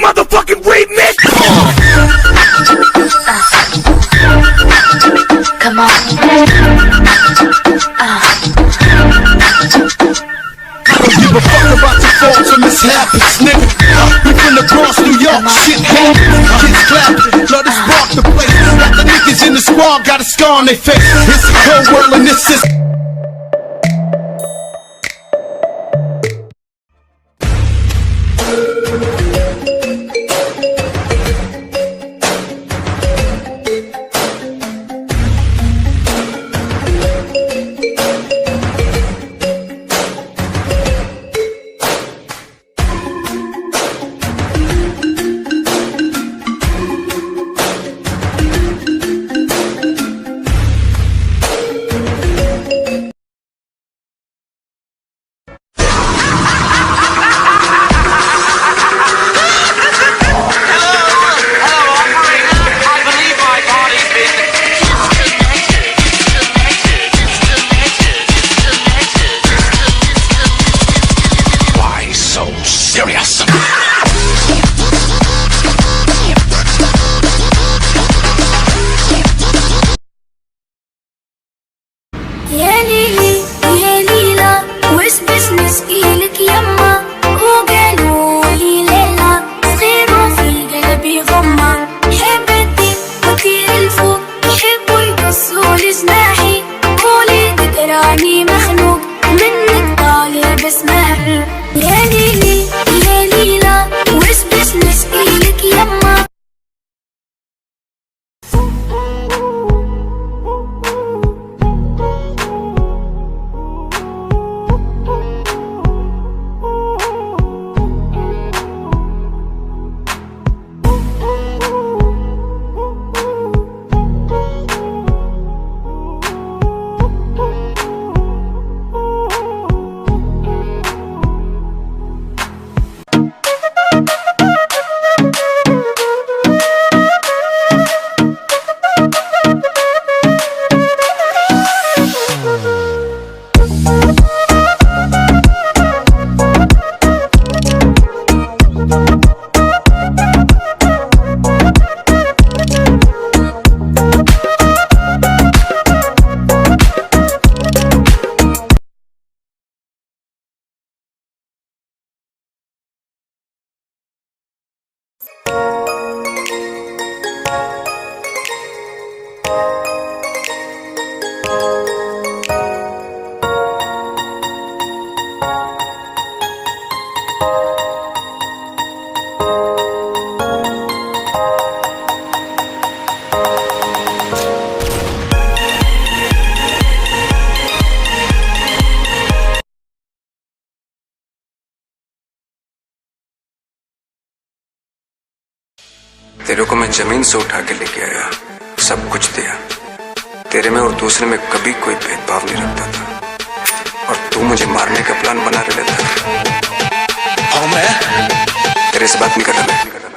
motherfucking remix. Come on. I don't give a fuck about your faults or mishaps, nigga. We from the Bronx, New York, shit happens. Kids clapping, love to spark the place. Got the niggas in the squad, got a scar on their face. It's a cold world and this is. يا ليلي يا ليلى وش بشنشكي لك يما وقالوا لي ليلى صغيرة في قلبي غمة حبتي وطير الفوق يحبوا يقصوا لجناحي قولي تقراني مخنوق منك طالع بسمعي يا ليلي يا ليلى وش بشنشكي لك يما तेरे को मैं जमीन से उठा के लेके आया, सब कुछ दिया। तेरे में और दूसरे में कभी कोई भेदभाव नहीं रखता था और तू मुझे मारने का प्लान बना रहे था। और मैं तेरे से बात नहीं कर रहा।